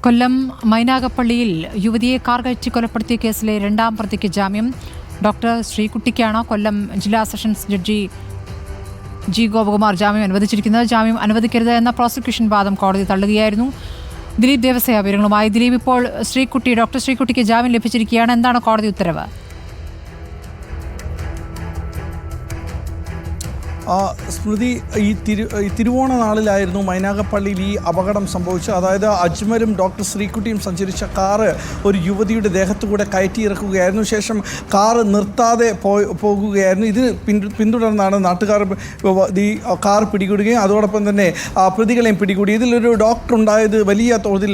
കൊല്ലം മൈനാഗപ്പള്ളിയിൽ യുവതിയെ കാർ കയറ്റി കൊലപ്പെടുത്തിയ കേസിലെ രണ്ടാം പ്രതിക്ക് ജാമ്യം. ഡോക്ടർ ശ്രീകുട്ടിക്കാണ് കൊല്ലം ജില്ലാ സെഷൻസ് ജഡ്ജി ജി ഗോപകുമാർ ജാമ്യം അനുവദിച്ചിരിക്കുന്നത്. ജാമ്യം അനുവദിക്കരുത് എന്ന പ്രോസിക്യൂഷൻ വാദം കോടതി തള്ളുകയായിരുന്നു. ദിലീപ് ദേവസ്യ വിവരങ്ങളുമായി. ദിലീപ്, ഇപ്പോൾ ഡോക്ടർ ശ്രീകുട്ടിക്ക് ജാമ്യം ലഭിച്ചിരിക്കുകയാണ്. എന്താണ് കോടതി ഉത്തരവ്? സ്മൃതി, ഈ തിരുവോണ നാളിലായിരുന്നു മൈനാഗപ്പള്ളിയിൽ ഈ അപകടം സംഭവിച്ചത്. അതായത് അജ്മലും ഡോക്ടർ ശ്രീകുട്ടിയും സഞ്ചരിച്ച കാറ് ഒരു യുവതിയുടെ ദേഹത്തുകൂടെ കയറ്റിയിറക്കുകയായിരുന്നു. ശേഷം കാറ് നിർത്താതെ പോകുകയായിരുന്നു. ഇത് പിന്തുടർന്നാണ് നാട്ടുകാർ ഈ കാർ പിടികൂടുകയും അതോടൊപ്പം തന്നെ പ്രതികളെയും പിടികൂടി. ഇതിലൊരു ഡോക്ടർ ഉണ്ടായത് വലിയ തോതിൽ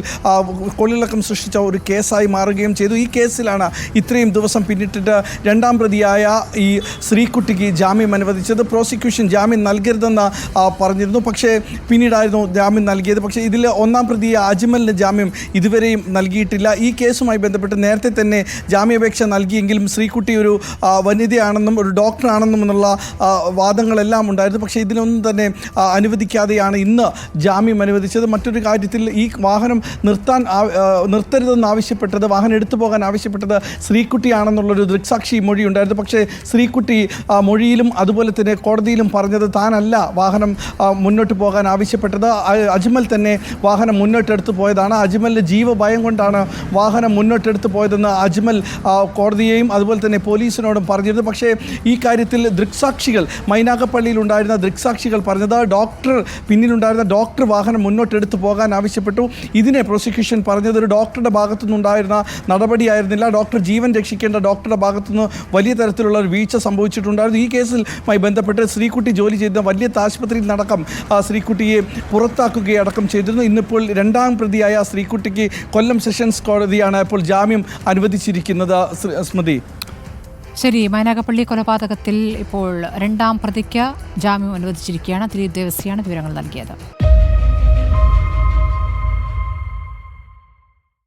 കൊള്ളിളക്കം സൃഷ്ടിച്ച ഒരു കേസായി മാറുകയും ചെയ്തു. ഈ കേസിലാണ് ഇത്രയും ദിവസം പിന്നിട്ടിട്ട് രണ്ടാം പ്രതിയായ ഈ ശ്രീകുട്ടിക്ക് ജാമ്യം അനുവദിച്ചത്. പ്രോസിക്യൂഷൻ ജാമ്യം നൽകരുതെന്ന് പറഞ്ഞിരുന്നു. പക്ഷേ പിന്നീടായിരുന്നു ജാമ്യം നൽകിയത്. പക്ഷേ ഇതിൽ ഒന്നാം പ്രതിയെ അജ്മലിന് ജാമ്യം ഇതുവരെയും നൽകിയിട്ടില്ല. ഈ കേസുമായി ബന്ധപ്പെട്ട് നേരത്തെ തന്നെ ജാമ്യാപേക്ഷ നൽകിയെങ്കിലും ശ്രീകുട്ടി ഒരു വനിതയാണെന്നും ഒരു ഡോക്ടറാണെന്നും എന്നുള്ള വാദങ്ങളെല്ലാം ഉണ്ടായിരുന്നു. പക്ഷേ ഇതിനൊന്നും തന്നെ അനുവദിക്കാതെയാണ് ഇന്ന് ജാമ്യം അനുവദിച്ചത്. മറ്റൊരു കാര്യത്തിൽ ഈ വാഹനം നിർത്തരുതെന്ന് ആവശ്യപ്പെട്ടത്, വാഹനം എടുത്തു പോകാൻ ആവശ്യപ്പെട്ടത് ശ്രീകുട്ടിയാണെന്നുള്ളൊരു ദൃക്സാക്ഷി മൊഴി ഉണ്ടായിരുന്നു. പക്ഷേ ശ്രീകുട്ടി മൊഴിയിലും അതുപോലെ തന്നെ കോടതിയിലും പറഞ്ഞത് താനല്ല വാഹനം മുന്നോട്ട് പോകാൻ ആവശ്യപ്പെട്ടത്. അജ്മൽ തന്നെ വാഹനം മുന്നോട്ടെടുത്ത് പോയതാണ്. അജ്മലിൻ്റെ ജീവഭയം കൊണ്ടാണ് വാഹനം മുന്നോട്ടെടുത്ത് പോയതെന്ന് അജ്മൽ കോടതിയെയും അതുപോലെ തന്നെ പോലീസിനോടും പറഞ്ഞിരുന്നു. പക്ഷേ ഈ കാര്യത്തിൽ ദൃക്സാക്ഷികൾ, മൈനാഗപ്പള്ളിയിലുണ്ടായിരുന്ന ദൃക്സാക്ഷികൾ പറഞ്ഞത് പിന്നിലുണ്ടായിരുന്ന ഡോക്ടർ വാഹനം മുന്നോട്ടെടുത്ത് പോകാൻ ആവശ്യപ്പെട്ടു. ഇതിനെ പ്രോസിക്യൂഷൻ പറഞ്ഞത് ഒരു ഡോക്ടറുടെ ഭാഗത്തുനിന്നുണ്ടായിരുന്ന നടപടിയായിരുന്നില്ല. ഡോക്ടർ ജീവൻ രക്ഷിക്കേണ്ട ഡോക്ടറുടെ ഭാഗത്തുനിന്ന് വലിയ തരത്തിലുള്ള ഒരു വീഴ്ച സംഭവിച്ചിട്ടുണ്ടായിരുന്നു. ഈ കേസുമായി ബന്ധപ്പെട്ട് ശ്രീകുട്ടി ജോലി ചെയ്ത വലിയ ആശുപത്രിയിൽ നടക്കം ശ്രീകുട്ടിയെ പുറത്താക്കുകയടക്കം ചെയ്തിരുന്നു. ഇന്നിപ്പോൾ രണ്ടാം പ്രതിയായ ശ്രീകുട്ടിക്ക് കൊല്ലം സെഷൻസ് കോടതിയാണ് ഇപ്പോൾ ജാമ്യം അനുവദിച്ചിരിക്കുന്നത്. സ്മൃതി, ശരി. മൈനാഗപ്പള്ളി കൊലപാതകത്തിൽ ഇപ്പോൾ രണ്ടാം പ്രതിക്ക് ജാമ്യം അനുവദിച്ചിരിക്കുകയാണ്. ദിലീപ് ദേവസ്യാണ് വിവരങ്ങൾ നൽകിയത്.